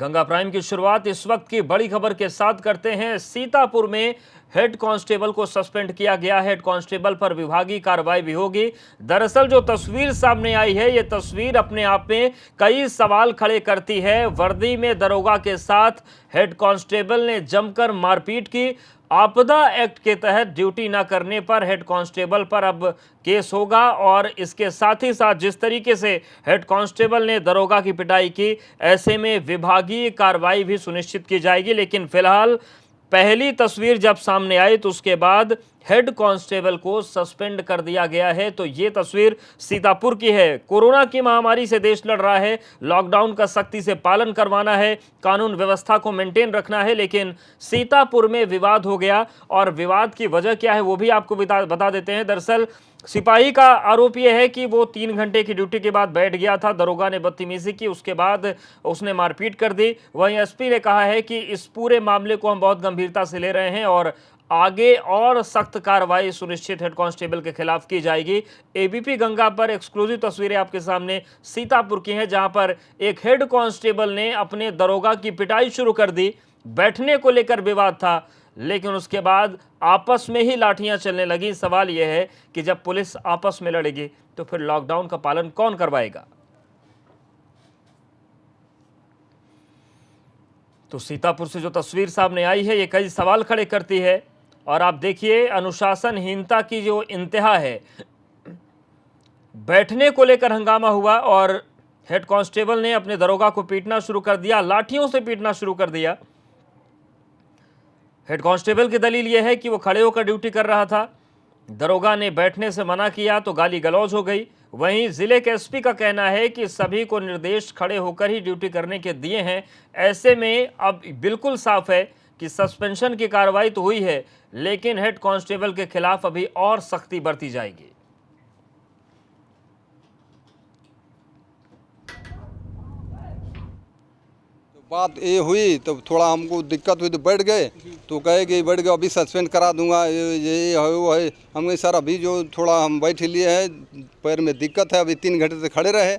Ganga prime की शुरुआत इस वक्त की बड़ी खबर के साथ करते हैं। सीतापुर में हेड कांस्टेबल को सस्पेंड किया गया। हेड कांस्टेबल पर विभागीय कार्रवाई भी होगी। दरअसल जो तस्वीर सामने आई है, ये तस्वीर अपने आप में कई सवाल खड़े करती है। वर्दी में दरोगा के साथ हेड कांस्टेबल ने जमकर मारपीट की। आपदा एक्ट के तहत ड्यूटी न करने पर हेड कांस्टेबल पर अब केस होगा और इसके साथ ही साथ जिस तरीके से हेड कांस्टेबल ने दरोगा की पिटाई की, ऐसे में विभागीय कार्रवाई भी सुनिश्चित की जाएगी। लेकिन फिलहाल पहली तस्वीर जब सामने आई तो उसके बाद हेड कांस्टेबल को सस्पेंड कर दिया गया है। तो ये तस्वीर सीतापुर की है। कोरोना की महामारी से देश लड़ रहा है, लॉकडाउन का सख्ती से पालन करवाना है, कानून व्यवस्था को मेंटेन रखना है, लेकिन सीतापुर में विवाद हो गया। और विवाद की वजह क्या है वो भी आपको बता देते हैं। दरअसल सिपाही का आरोप यह है कि वो 3 घंटे की ड्यूटी के बाद बैठ गया था, दरोगा ने बदतमीजी की, उसके बाद उसने मारपीट कर दी। वहीं एसपी ने कहा है कि इस पूरे मामले को हम बहुत गंभीरता से ले रहे हैं और आगे और सख्त कार्रवाई सुनिश्चित हेड कांस्टेबल के खिलाफ की जाएगी। एबीपी गंगा पर एक्सक्लूसिव तस्वीरें आपके सामने सीतापुर की हैं, जहां पर एक हेड कांस्टेबल ने अपने दरोगा की पिटाई शुरू कर दी। बैठने को लेकर विवाद था, लेकिन उसके बाद आपस में ही लाठियां चलने लगी। सवाल यह है कि जब पुलिस आपस में लड़ेगी तो फिर लॉकडाउन का पालन कौन करवाएगा? तो सीतापुर से जो तस्वीर सामने आई है, ये कई सवाल खड़े करती है। और आप देखिए, अनुशासनहीनता की जो इंतहा है। बैठने को लेकर हंगामा हुआ और हेड कांस्टेबल ने अपने दरोगा को पीटना शुरू कर दिया, लाठियों से पीटना शुरू कर दिया। हेड कांस्टेबल की दलील यह है कि वो खड़े होकर ड्यूटी कर रहा था, दरोगा ने बैठने से मना किया तो गाली गलौज हो गई। वहीं जिले के एसपी का कहना है कि सभी को निर्देश खड़े होकर ही ड्यूटी करने के दिए हैं। ऐसे में अब बिल्कुल साफ है कि सस्पेंशन की कार्रवाई तो हुई है, लेकिन हेड कांस्टेबल के खिलाफ अभी और सख्ती बरती जाएगी। बात ये हुई तो थोड़ा हमको दिक्कत हुई तो बैठ गए, तो कहे कि बैठ गए, अभी सस्पेंड करा दूंगा, ये है वो है। हमने सर अभी जो थोड़ा हम बैठ लिए हैं, पैर में दिक्कत है, अभी 3 घंटे से खड़े रहे,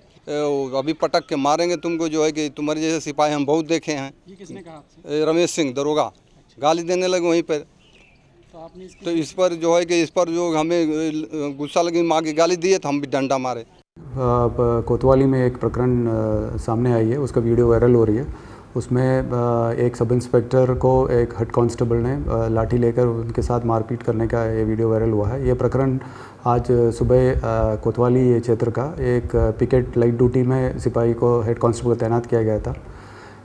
अभी पटक के मारेंगे तुमको, जो है कि तुम्हारे जैसे सिपाही हम बहुत देखे हैं। ये किसने कहा आपसे? रमेश सिंह दरोगा गाली देने लगे वहीं पर। तो इस पर जो है कि इस पर जो हमें गुस्सा लगी, माँ की गाली दिए तो हम भी डंडा मारे। कोतवाली में एक प्रकरण सामने आई है, उसका वीडियो वायरल हो रही है। उसमें एक सब इंस्पेक्टर को एक हेड कांस्टेबल ने लाठी लेकर उनके साथ मारपीट करने का ये वीडियो वायरल हुआ है। ये प्रकरण आज सुबह कोतवाली क्षेत्र का एक पिकेट लाइट ड्यूटी में सिपाही को हेड कांस्टेबल को तैनात किया गया था।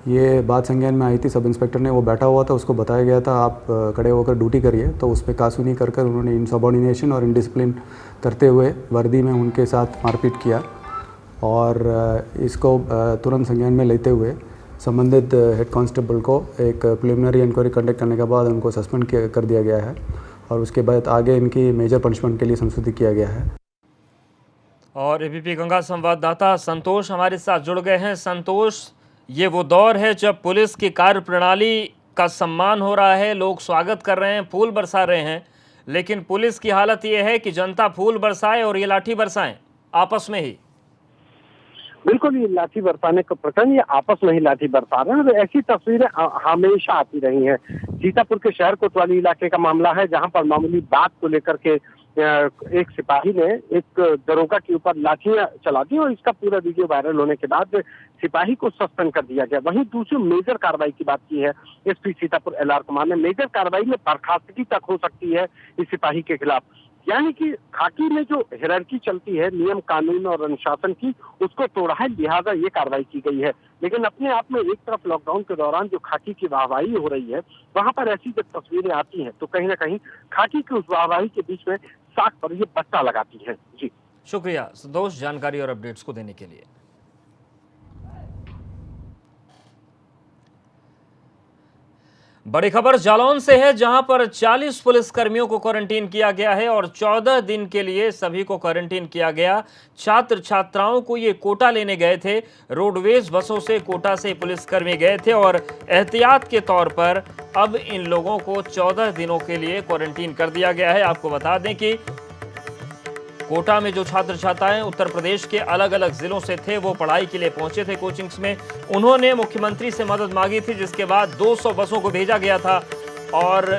ये बात संज्ञान में आई थी, सब इंस्पेक्टर ने, वो बैठा हुआ था, उसको बताया गया था आप खड़े होकर ड्यूटी करिए, तो उस पर कासूनी कर उन्होंने इनसबॉर्डिनेशन और इनडिसिप्लिन करते हुए वर्दी में उनके साथ मारपीट किया। और इसको तुरंत संज्ञान में लेते हुए संबंधित हेड कांस्टेबल को एक प्रिलिमिनरी इंक्वायरी कंडक्ट करने के बाद उनको सस्पेंड कर दिया गया है और उसके बाद आगे इनकी मेजर पनिशमेंट के लिए संशोधित किया गया है। और एबीपी गंगा संवाददाता संतोष हमारे साथ जुड़ गए हैं। संतोष, ये वो दौर है जब पुलिस की कार्य प्रणाली का सम्मान हो रहा है, लोग स्वागत कर रहे हैं, फूल बरसा रहे हैं, लेकिन पुलिस की हालत ये है कि जनता फूल बरसाए और ये लाठी बरसाए आपस में ही। बिल्कुल, ये लाठी बरसाने का प्रकरण, ये आपस में ही लाठी बरसा रहे हैं और ऐसी तस्वीरें हमेशा आती रही हैं। सीतापुर के शहर कोतवाली इलाके का मामला है, जहां पर मामूली बात को लेकर के एक सिपाही ने एक दरोगा के ऊपर लाठियां चला दी और इसका पूरा वीडियो वायरल होने के बाद सिपाही को सस्पेंड कर दिया गया। वहीं दूसरी मेजर कार्रवाई की बात की है एसपी सीतापुर एलआर कुमार ने। मेजर कार्रवाई में बर्खास्तगी तक हो सकती है इस सिपाही के खिलाफ, यानी कि खाकी में जो हिरार्की चलती है नियम कानून और अनुशासन की, उसको तोड़ा है, लिहाजा ये कार्रवाई की गई है। लेकिन अपने आप में एक तरफ लॉकडाउन के दौरान जो खाकी की वाहवाही हो रही है, वहां पर ऐसी जब तस्वीरें आती हैं तो कहीं ना कहीं खाकी की उस वाहवाही के बीच में साख पर ये बट्टा लगाती है। जी शुक्रिया संतोष, जानकारी और अपडेट्स को देने के लिए। बड़ी खबर जालौन से है, जहां पर 40 पुलिसकर्मियों को क्वारंटीन किया गया है और 14 दिन के लिए सभी को क्वारंटीन किया गया। छात्र छात्राओं को ये कोटा लेने गए थे, रोडवेज बसों से कोटा से पुलिसकर्मी गए थे और एहतियात के तौर पर अब इन लोगों को 14 दिनों के लिए क्वारंटीन कर दिया गया है। आपको बता दें कि कोटा में जो छात्र छात्राएं उत्तर प्रदेश के अलग अलग जिलों से थे, वो पढ़ाई के लिए पहुंचे थे कोचिंग्स में। उन्होंने मुख्यमंत्री से मदद मांगी थी, जिसके बाद 200 बसों को भेजा गया था। और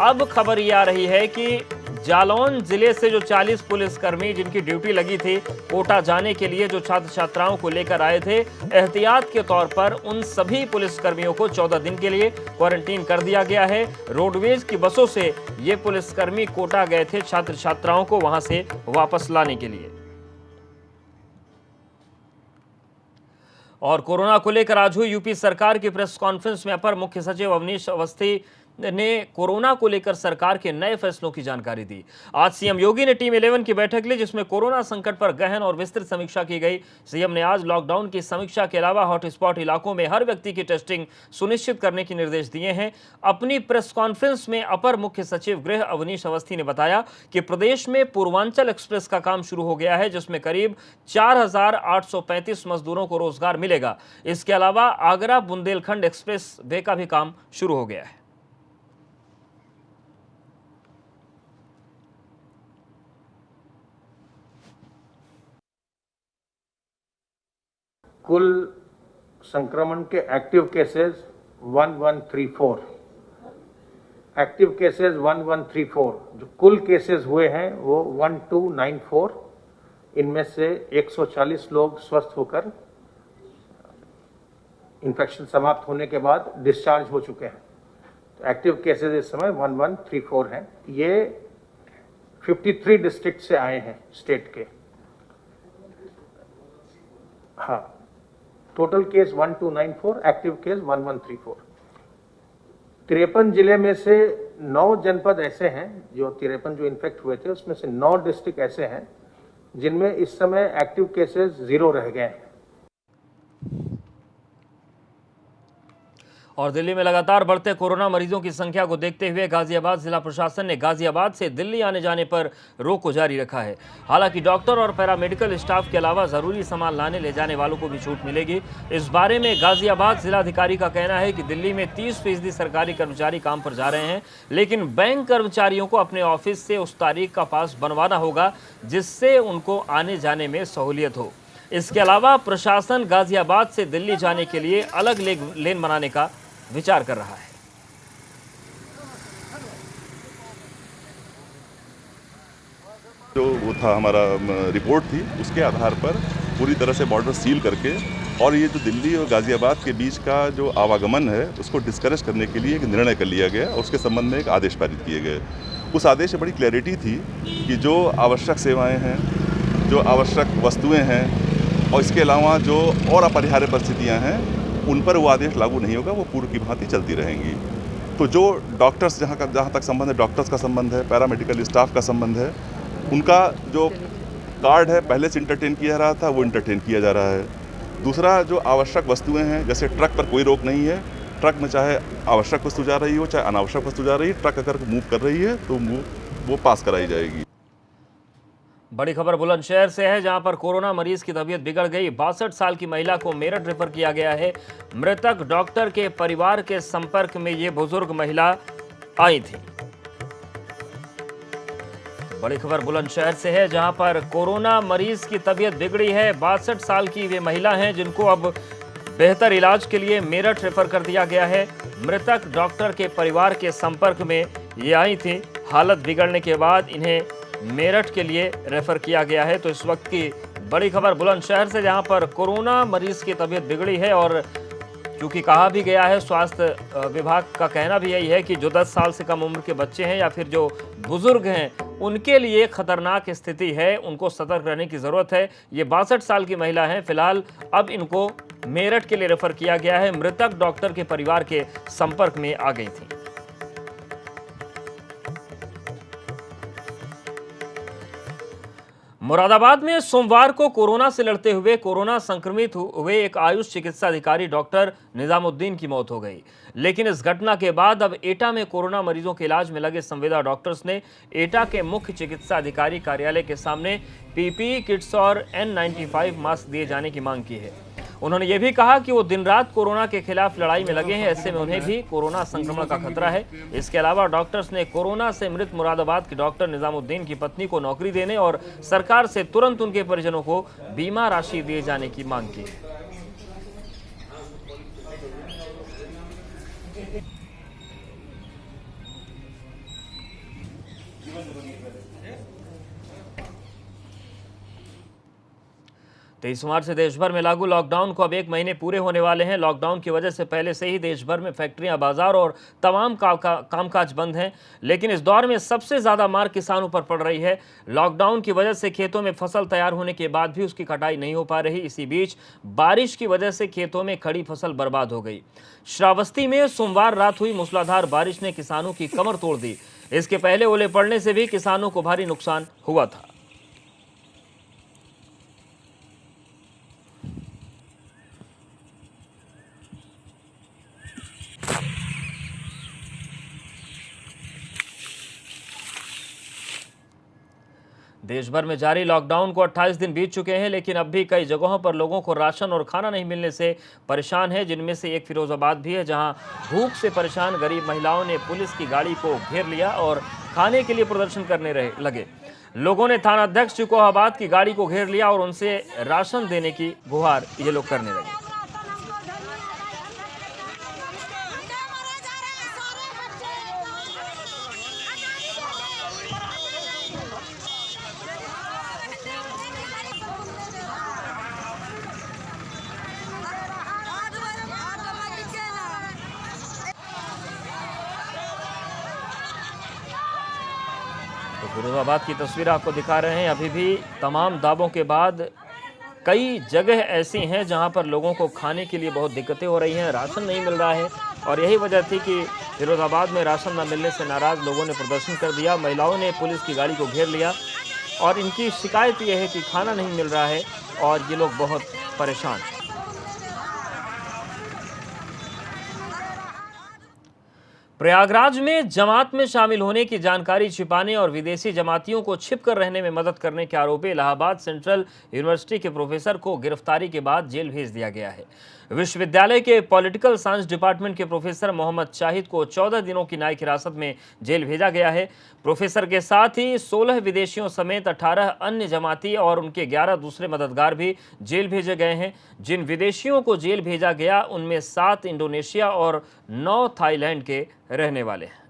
अब खबर ये आ रही है कि जालौन जिले से जो 40 पुलिसकर्मी जिनकी ड्यूटी लगी थी कोटा जाने के लिए, जो छात्र छात्राओं को लेकर आए थे, एहतियात के तौर पर उन सभी पुलिसकर्मियों को 14 दिन के लिए क्वारंटीन कर दिया गया है। रोडवेज की बसों से ये पुलिसकर्मी कोटा गए थे छात्र छात्राओं को वहां से वापस लाने के लिए। और कोरोना को लेकर आज हुई यूपी सरकार की प्रेस कॉन्फ्रेंस में अपर मुख्य सचिव अवनीश अवस्थी ने कोरोना को लेकर सरकार के नए फैसलों की जानकारी दी। आज सीएम योगी ने टीम 11 की बैठक ली, जिसमें कोरोना संकट पर गहन और विस्तृत समीक्षा की गई। सीएम ने आज लॉकडाउन की समीक्षा के अलावा हॉटस्पॉट इलाकों में हर व्यक्ति की टेस्टिंग सुनिश्चित करने के निर्देश दिए हैं। अपनी प्रेस कॉन्फ्रेंस में अपर मुख्य सचिव गृह अवनीश अवस्थी ने बताया कि प्रदेश में पूर्वांचल एक्सप्रेस का काम शुरू हो गया है, जिसमें करीब 4,835 मजदूरों को रोजगार मिलेगा। इसके अलावा आगरा बुंदेलखंड एक्सप्रेस वे का भी काम शुरू हो गया है। कुल संक्रमण के एक्टिव केसेस 1134, एक्टिव केसेस 1134, जो कुल केसेस हुए हैं वो 1294। इनमें से 140 लोग स्वस्थ होकर इन्फेक्शन समाप्त होने के बाद डिस्चार्ज हो चुके हैं। तो एक्टिव केसेस इस समय 1134 हैं। ये 53 डिस्ट्रिक्ट से आए हैं स्टेट के। हाँ, टोटल केस 1294, एक्टिव केस 1134। 53 जिले में से 9 जनपद ऐसे हैं, जो 53 जो इन्फेक्ट हुए थे उसमें से 9 डिस्ट्रिक्ट ऐसे हैं जिनमें इस समय एक्टिव केसेस 0 रह गए हैं। और दिल्ली में लगातार बढ़ते कोरोना मरीजों की संख्या को देखते हुए गाजियाबाद जिला प्रशासन ने गाजियाबाद से दिल्ली आने जाने पर रोक को जारी रखा है। हालांकि डॉक्टर और पैरामेडिकल स्टाफ के अलावा जरूरी सामान लाने ले जाने वालों को भी छूट मिलेगी। इस बारे में गाजियाबाद जिलाधिकारी का कहना है कि दिल्ली में 30% सरकारी कर्मचारी काम पर जा रहे हैं, लेकिन बैंक कर्मचारियों को अपने ऑफिस से उस तारीख का पास बनवाना होगा, जिससे उनको आने जाने में सहूलियत हो। इसके अलावा प्रशासन गाजियाबाद से दिल्ली जाने के लिए अलग लेन बनाने का विचार कर रहा है। जो वो था हमारा रिपोर्ट थी, उसके आधार पर पूरी तरह से बॉर्डर सील करके और ये जो दिल्ली और गाजियाबाद के बीच का जो आवागमन है उसको डिस्करेज करने के लिए एक निर्णय कर लिया गया और उसके संबंध में एक आदेश पारित किए गए। उस आदेश में बड़ी क्लैरिटी थी कि जो आवश्यक सेवाएं हैं, जो आवश्यक वस्तुएं हैं और इसके अलावा जो और अपरिहार्य परिस्थितियां हैं, उन पर वो आदेश लागू नहीं होगा, वो पूर्व की भांति चलती रहेंगी। तो जो डॉक्टर्स जहाँ तक संबंध है, डॉक्टर्स का संबंध है, पैरामेडिकल स्टाफ का संबंध है, उनका जो कार्ड है पहले से इंटरटेन किया रहा था, वो इंटरटेन किया जा रहा है। दूसरा, जो आवश्यक वस्तुएं हैं, जैसे ट्रक पर कोई रोक नहीं है। ट्रक में चाहे आवश्यक वस्तु जा रही हो चाहे अनावश्यक वस्तु जा रही है, ट्रक अगर मूव कर रही है तो वो पास कराई जाएगी। बड़ी खबर बुलंदशहर से है, जहां पर कोरोना मरीज की तबीयत बिगड़ गई। 62 साल की महिला को मेरठ रेफर किया गया है। मृतक डॉक्टर के परिवार के संपर्क में ये बुजुर्ग महिला आई थी। बड़ी खबर बुलंदशहर से है, जहां पर कोरोना मरीज की तबीयत बिगड़ी है। 62 साल की वे महिला हैं, जिनको अब बेहतर इलाज के लिए मेरठ रेफर कर दिया गया है। मृतक डॉक्टर के परिवार के संपर्क में ये आई थी। हालत बिगड़ने के बाद इन्हें मेरठ के लिए रेफर किया गया है। तो इस वक्त की बड़ी खबर बुलंदशहर से, जहां पर कोरोना मरीज की तबीयत बिगड़ी है और क्योंकि कहा भी गया है, स्वास्थ्य विभाग का कहना भी यही है कि जो 10 साल से कम उम्र के बच्चे हैं या फिर जो बुजुर्ग हैं, उनके लिए खतरनाक स्थिति है, उनको सतर्क रहने की जरूरत है। ये 62 साल की महिला हैं। फिलहाल अब इनको मेरठ के लिए रेफर किया गया है। मृतक डॉक्टर के परिवार के संपर्क में आ गई थी। मुरादाबाद में सोमवार को कोरोना से लड़ते हुए कोरोना संक्रमित हुए एक आयुष चिकित्सा अधिकारी डॉक्टर निजामुद्दीन की मौत हो गई। लेकिन इस घटना के बाद अब एटा में कोरोना मरीजों के इलाज में लगे संविदा डॉक्टर्स ने एटा के मुख्य चिकित्सा अधिकारी कार्यालय के सामने पीपीई किट्स और N95 मास्क दिए जाने की मांग की है। उन्होंने ये भी कहा कि वो दिन रात कोरोना के खिलाफ लड़ाई में लगे हैं, ऐसे में उन्हें भी कोरोना संक्रमण का खतरा है। इसके अलावा डॉक्टर्स ने कोरोना से मृत मुरादाबाद के डॉक्टर निजामुद्दीन की पत्नी को नौकरी देने और सरकार से तुरंत उनके परिजनों को बीमा राशि दिए जाने की मांग की। तेईस मार्च से देश भर में लागू लॉकडाउन को अब 1 महीने पूरे होने वाले हैं। लॉकडाउन की वजह से पहले से ही देश भर में फैक्ट्रियां, बाजार और तमाम कामकाज बंद हैं, लेकिन इस दौर में सबसे ज्यादा मार किसानों पर पड़ रही है। लॉकडाउन की वजह से खेतों में फसल तैयार होने के बाद भी उसकी कटाई नहीं हो पा रही। इसी बीच बारिश की वजह से खेतों में खड़ी फसल बर्बाद हो गई। श्रावस्ती में सोमवार रात हुई मूसलाधार बारिश ने किसानों की कमर तोड़ दी। इसके पहले ओले पड़ने से भी किसानों को भारी नुकसान हुआ था। देश भर में जारी लॉकडाउन को 28 दिन बीत चुके हैं, लेकिन अब भी कई जगहों पर लोगों को राशन और खाना नहीं मिलने से परेशान है, जिनमें से एक फिरोजाबाद भी है, जहां भूख से परेशान गरीब महिलाओं ने पुलिस की गाड़ी को घेर लिया और खाने के लिए प्रदर्शन करने लगे। लोगों ने थानाध्यक्ष चिकोहाबाद की गाड़ी को घेर लिया और उनसे राशन देने की गुहार ये लोग करने लगे। तो फिरोजाबाद की तस्वीर आपको दिखा रहे हैं। अभी भी तमाम दावों के बाद कई जगह ऐसी हैं जहां पर लोगों को खाने के लिए बहुत दिक्कतें हो रही हैं, राशन नहीं मिल रहा है। और यही वजह थी कि फिरोजाबाद में राशन न मिलने से नाराज लोगों ने प्रदर्शन कर दिया। महिलाओं ने पुलिस की गाड़ी को घेर लिया और इनकी शिकायत यह है कि खाना नहीं मिल रहा है और ये लोग बहुत परेशान हैं। प्रयागराज में जमात में शामिल होने की जानकारी छिपाने और विदेशी जमातियों को छिपकर रहने में मदद करने के आरोपी इलाहाबाद सेंट्रल यूनिवर्सिटी के प्रोफेसर को गिरफ्तारी के बाद जेल भेज दिया गया है। विश्वविद्यालय के पॉलिटिकल साइंस डिपार्टमेंट के प्रोफेसर मोहम्मद शाहिद को 14 दिनों की न्यायिक हिरासत में जेल भेजा गया है। प्रोफेसर के साथ ही 16 विदेशियों समेत 18 अन्य जमाती और उनके 11 दूसरे मददगार भी जेल भेजे गए हैं। जिन विदेशियों को जेल भेजा गया उनमें 7 इंडोनेशिया और 9 थाईलैंड के रहने वाले हैं।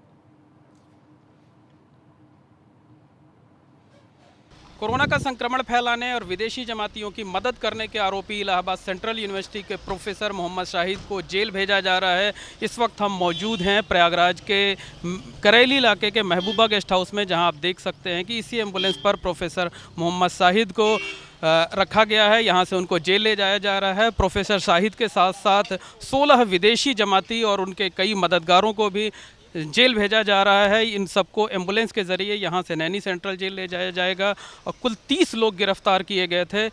कोरोना का संक्रमण फैलाने और विदेशी जमातियों की मदद करने के आरोपी इलाहाबाद सेंट्रल यूनिवर्सिटी के प्रोफेसर मोहम्मद शाहिद को जेल भेजा जा रहा है। इस वक्त हम मौजूद हैं प्रयागराज के करेली इलाके के महबूबा गेस्ट हाउस में, जहां आप देख सकते हैं कि इसी एम्बुलेंस पर प्रोफेसर मोहम्मद शाहिद को रखा गया है। यहां से उनको जेल ले जाया जा रहा है। प्रोफेसर शाहिद के साथ साथ 16 विदेशी जमाती और उनके कई मददगारों को भी जेल भेजा जा रहा है। इन सबको एम्बुलेंस के ज़रिए यहाँ से नैनी सेंट्रल जेल ले जाया जाएगा। और कुल 30 लोग गिरफ्तार किए गए थे।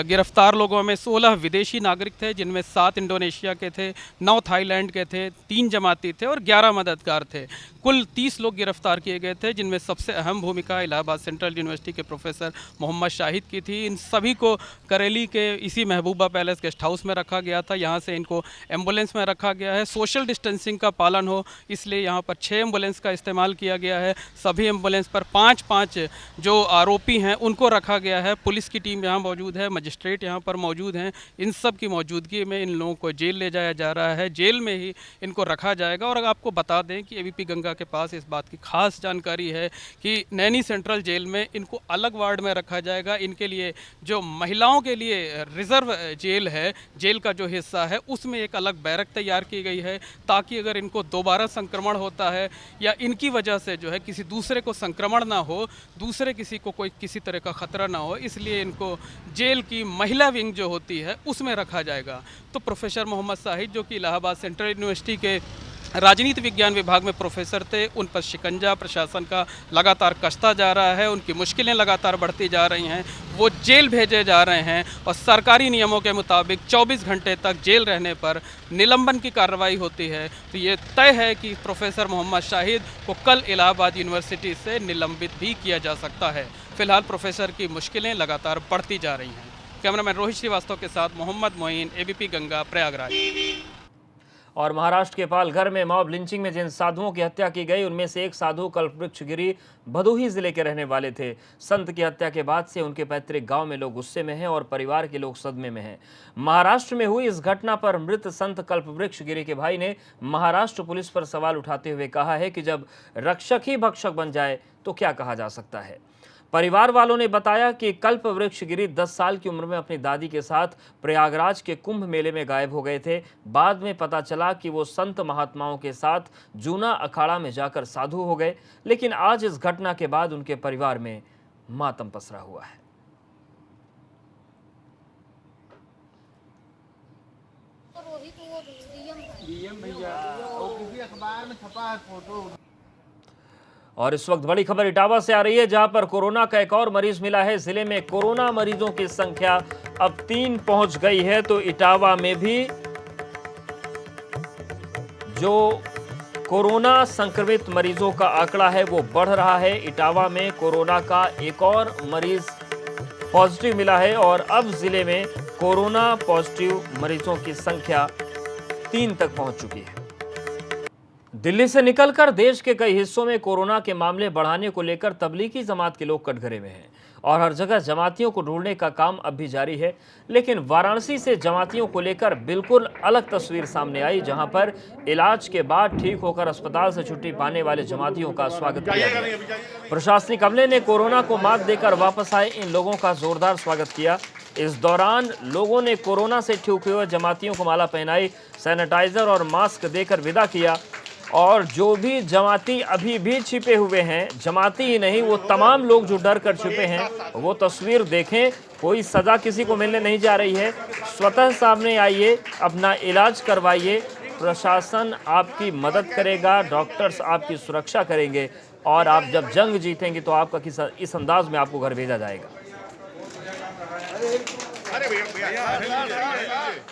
गिरफ्तार लोगों में 16 विदेशी नागरिक थे, जिनमें 7 इंडोनेशिया के थे, 9 थाईलैंड के थे, 3 जमाती थे और 11 मददगार थे। कुल 30 लोग गिरफ्तार किए गए थे, जिनमें सबसे अहम भूमिका इलाहाबाद सेंट्रल यूनिवर्सिटी के प्रोफेसर मोहम्मद शाहिद की थी। इन सभी को करेली के इसी महबूबा पैलेस गेस्ट हाउस में रखा गया था। यहाँ से इनको एम्बुलेंस में रखा गया है। सोशल डिस्टेंसिंग का पालन हो, इसलिए यहाँ पर 6 एम्बुलेंस का इस्तेमाल किया गया है। सभी एम्बुलेंस पर 5-5 जो आरोपी हैं उनको रखा गया है। पुलिस की टीम यहाँ मौजूद है, मजिस्ट्रेट यहाँ पर मौजूद हैं। इन सब की मौजूदगी में इन लोगों को जेल ले जाया जा रहा है। जेल में ही इनको रखा जाएगा। और आपको बता दें कि एबीपी गंगा के पास इस बात की खास जानकारी है कि नैनी सेंट्रल जेल में इनको अलग वार्ड में रखा जाएगा। इनके लिए जो महिलाओं के लिए रिजर्व जेल है, जेल का जो हिस्सा है, उसमें एक अलग बैरक तैयार की गई है, ताकि अगर इनको दोबारा संक्रमण होता है या इनकी वजह से जो है किसी दूसरे को संक्रमण ना हो, दूसरे किसी को कोई किसी तरह का खतरा ना हो, इसलिए इनको जेल की महिला विंग जो होती है उसमें रखा जाएगा। तो प्रोफेसर मोहम्मद शाहिद, जो कि इलाहाबाद सेंट्रल यूनिवर्सिटी के राजनीति विज्ञान विभाग में प्रोफेसर थे, उन पर शिकंजा प्रशासन का लगातार कसता जा रहा है। उनकी मुश्किलें लगातार बढ़ती जा रही हैं। वो जेल भेजे जा रहे हैं और सरकारी नियमों के मुताबिक 24 घंटे तक जेल रहने पर निलंबन की कार्रवाई होती है। तो ये तय है कि प्रोफेसर मोहम्मद शाहिद को कल इलाहाबाद यूनिवर्सिटी से निलंबित भी किया जा सकता है। फिलहाल प्रोफेसर की मुश्किलें लगातार बढ़ती जा रही हैं। कैमरामैन रोहित श्रीवास्तव के साथ मोहम्मद मोइन, एबीपी गंगा, प्रयागराज। और महाराष्ट्र के पालघर में मॉब लिंचिंग में जिन साधुओं की हत्या की गई उनमें से एक साधु कल्पवृक्षगिरी भदोही जिले के रहने वाले थे। संत की हत्या के बाद से उनके पैतृक गांव में लोग गुस्से में हैं और परिवार के लोग सदमे में हैं। महाराष्ट्र में हुई इस घटना पर मृत संत कल्पवृक्षगिरी के भाई ने महाराष्ट्र पुलिस पर सवाल उठाते हुए कहा है कि जब रक्षक ही भक्षक बन जाए तो क्या कहा जा सकता है। परिवार वालों ने बताया कि कल्पवृक्षगिरी 10 साल की उम्र में अपनी दादी के साथ प्रयागराज के कुंभ मेले में गायब हो गए थे। बाद में पता चला कि वो संत महात्माओं के साथ जूना अखाड़ा में जाकर साधु हो गए, लेकिन आज इस घटना के बाद उनके परिवार में मातम पसरा हुआ है। और इस वक्त बड़ी खबर इटावा से आ रही है, जहां पर कोरोना का एक और मरीज मिला है। जिले में कोरोना मरीजों की संख्या अब 3 पहुंच गई है। तो इटावा में भी जो कोरोना संक्रमित मरीजों का आंकड़ा है वो बढ़ रहा है। इटावा में कोरोना का एक और मरीज पॉजिटिव मिला है और अब जिले में कोरोना पॉजिटिव मरीजों की संख्या 3 तक पहुंच चुकी है। दिल्ली से निकलकर देश के कई हिस्सों में कोरोना के मामले बढ़ाने को लेकर तबलीगी जमात के लोग कटघरे में हैं और हर जगह जमातियों को ढूंढने का काम अब भी जारी है। लेकिन वाराणसी से जमातियों को लेकर बिल्कुल अलग तस्वीर सामने आई, जहां पर इलाज के बाद ठीक होकर अस्पताल से छुट्टी पाने वाले जमातियों का स्वागत किया गया। प्रशासनिक अमले ने कोरोना को मात देकर वापस आए इन लोगों का जोरदार स्वागत किया। इस दौरान लोगों ने कोरोना से ठीक हुए जमातियों को माला पहनाई, सैनिटाइजर और मास्क देकर विदा किया। और जो भी जमाती अभी भी छिपे हुए हैं, जमाती ही नहीं वो तमाम लोग जो डर कर छिपे हैं, वो तस्वीर देखें। कोई सजा किसी को मिलने नहीं जा रही है। स्वतः सामने आइए, अपना इलाज करवाइए। प्रशासन आपकी मदद करेगा, डॉक्टर्स आपकी सुरक्षा करेंगे और आप जब जंग जीतेंगे तो आपका इस अंदाज में आपको घर भेजा जाएगा।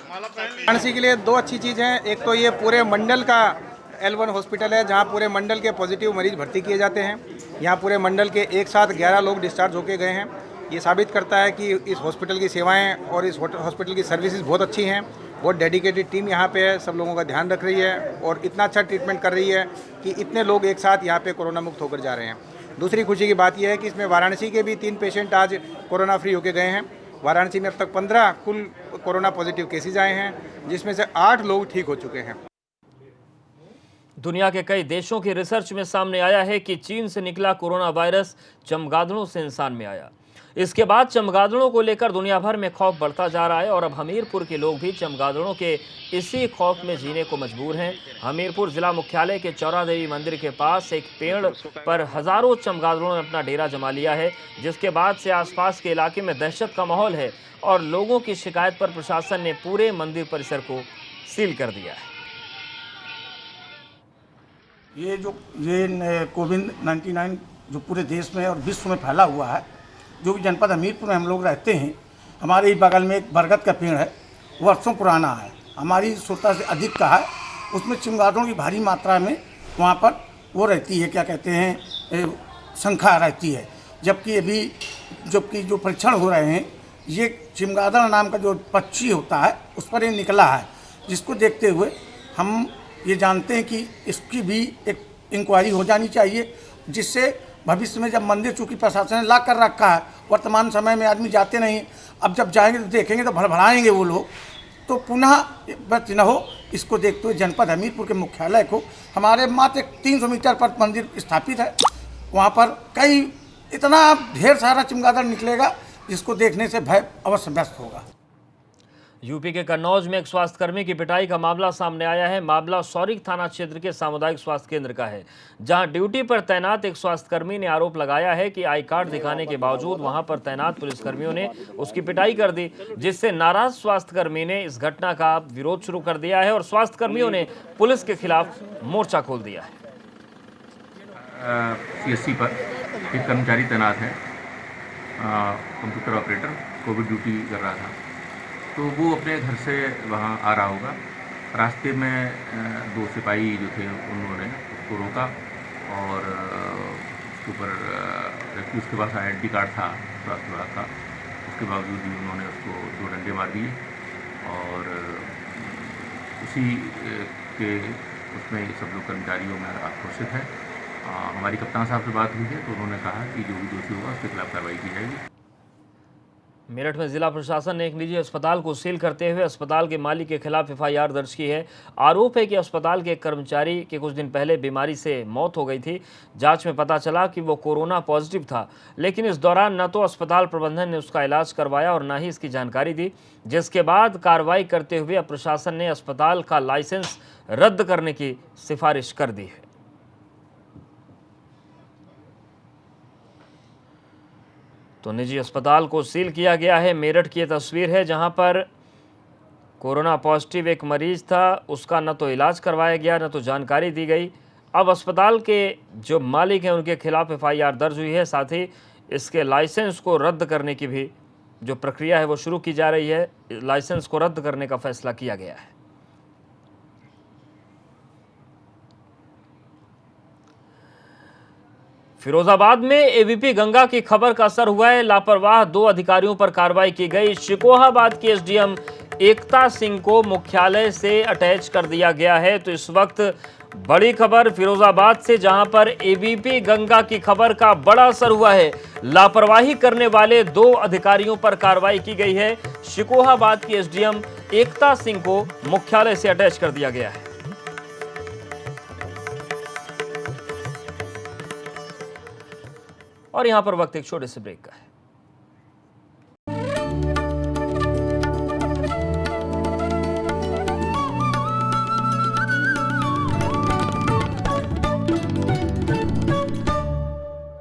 वाराणसी के लिए 2 अच्छी चीज़ हैं। एक तो ये पूरे मंडल का L1 हॉस्पिटल है, जहां पूरे मंडल के पॉजिटिव मरीज भर्ती किए जाते हैं। यहां पूरे मंडल के एक साथ 11 लोग डिस्चार्ज होके गए हैं। ये साबित करता है कि इस हॉस्पिटल की सेवाएं और इस हॉस्पिटल की सर्विसेज बहुत अच्छी हैं। बहुत डेडिकेटेड टीम यहां पे है, सब लोगों का ध्यान रख रही है और इतना अच्छा ट्रीटमेंट कर रही है कि इतने लोग एक साथ यहाँ पे कोरोना मुक्त होकर जा रहे हैं। दूसरी खुशी की बात यह है कि इसमें वाराणसी के भी 3 पेशेंट आज कोरोना फ्री होके गए हैं। वाराणसी में अब तक 15 कुल कोरोना पॉजिटिव केसेज आए हैं, जिसमें से 8 लोग ठीक हो चुके हैं। दुनिया के कई देशों की रिसर्च में सामने आया है कि चीन से निकला कोरोना वायरस चमगादड़ों से इंसान में आया। इसके बाद चमगादड़ों को लेकर दुनिया भर में खौफ बढ़ता जा रहा है और अब हमीरपुर के लोग भी चमगादड़ों के इसी खौफ में जीने को मजबूर हैं। हमीरपुर जिला मुख्यालय के चौरा देवी मंदिर के पास एक पेड़ पर हजारों चमगादड़ों ने अपना डेरा जमा लिया है, जिसके बाद से आसपास के इलाके में दहशत का माहौल है और लोगों की शिकायत पर प्रशासन ने पूरे मंदिर परिसर को सील कर दिया है। ये कोविड-19 जो पूरे देश में और विश्व में फैला हुआ है, जो कि जनपद हमीरपुर में हम लोग रहते हैं, हमारे ही बगल में एक बरगद का पेड़ है, वर्षों पुराना है, हमारी सोता से अधिक का है। उसमें चमगादड़ों की भारी मात्रा में वहाँ पर वो रहती है, क्या कहते हैं, संख्या रहती है। जबकि जो परीक्षण हो रहे हैं, ये चमगादड़ नाम का जो पक्षी होता है उस पर ये निकला है, जिसको देखते हुए हम ये जानते हैं कि इसकी भी एक इंक्वायरी हो जानी चाहिए, जिससे भविष्य में जब मंदिर चूँकि प्रशासन ने ला कर रखा है, वर्तमान समय में आदमी जाते नहीं, अब जब जाएंगे तो देखेंगे तो भड़भड़ाएंगे वो लोग, तो पुनः बच न हो। इसको देखते हुए जनपद हमीरपुर के मुख्यालय को हमारे मात्र 300 मीटर पर मंदिर स्थापित है, वहाँ पर इतना ढेर सारा चमगादड़ निकलेगा, जिसको देखने से भय अवश्य व्यस्त होगा। यूपी के कन्नौज में एक स्वास्थ्यकर्मी की पिटाई का मामला सामने आया है। मामला सौरिक थाना क्षेत्र के सामुदायिक स्वास्थ्य केंद्र का है, जहां ड्यूटी पर तैनात एक स्वास्थ्यकर्मी ने आरोप लगाया है कि आई कार्ड दिखाने के बावजूद वहां पर तैनात पुलिसकर्मियों ने उसकी पिटाई कर दी, जिससे नाराज स्वास्थ्यकर्मी ने इस घटना का विरोध शुरू कर दिया है और स्वास्थ्यकर्मियों ने पुलिस के खिलाफ मोर्चा खोल दिया है। CSC पर एक कर्मचारी तैनात है, कंप्यूटर ऑपरेटर, कोविड ड्यूटी कर रहा था, तो वो अपने घर से वहाँ आ रहा होगा। रास्ते में 2 सिपाही जो थे उन्होंने उसको रोका और उसके ऊपर, जबकि उसके पास ID कार्ड था स्वास्थ्य विभाग का, उसके बावजूद भी उन्होंने उसको 2 डंडे मार दिए और उसी के उसमें सब लोग कर्मचारियों में आक्रोशित है। हमारी कप्तान साहब से बात हुई है तो उन्होंने कहा कि जो भी दोषी होगा उसके खिलाफ कार्रवाई की जाएगी। मेरठ में जिला प्रशासन ने एक निजी अस्पताल को सील करते हुए अस्पताल के मालिक के खिलाफ एफआईआर दर्ज की है। आरोप है कि अस्पताल के एक कर्मचारी की कुछ दिन पहले बीमारी से मौत हो गई थी। जांच में पता चला कि वो कोरोना पॉजिटिव था, लेकिन इस दौरान न तो अस्पताल प्रबंधन ने उसका इलाज करवाया और न ही इसकी जानकारी दी, जिसके बाद कार्रवाई करते हुए अब प्रशासन ने अस्पताल का लाइसेंस रद्द करने की सिफारिश कर दी है। तो निजी अस्पताल को सील किया गया है। मेरठ की ये तस्वीर है जहां पर कोरोना पॉजिटिव एक मरीज था, उसका न तो इलाज करवाया गया न तो जानकारी दी गई। अब अस्पताल के जो मालिक हैं उनके खिलाफ एफआईआर दर्ज हुई है, साथ ही इसके लाइसेंस को रद्द करने की भी जो प्रक्रिया है वो शुरू की जा रही है। लाइसेंस को रद्द करने का फैसला किया गया है। फिरोजाबाद में एबीपी गंगा की खबर का असर हुआ है। लापरवाह 2 अधिकारियों पर कार्रवाई की गई। शिकोहाबाद की एसडीएम एकता सिंह को मुख्यालय से अटैच कर दिया गया है। तो इस वक्त बड़ी खबर फिरोजाबाद से, जहां पर एबीपी गंगा की खबर का बड़ा असर हुआ है। लापरवाही करने वाले 2 अधिकारियों पर कार्रवाई की गई है। शिकोहाबाद की एसडीएम एकता सिंह को मुख्यालय से अटैच कर दिया गया है। और यहां पर वक्त एक छोटे से ब्रेक का है।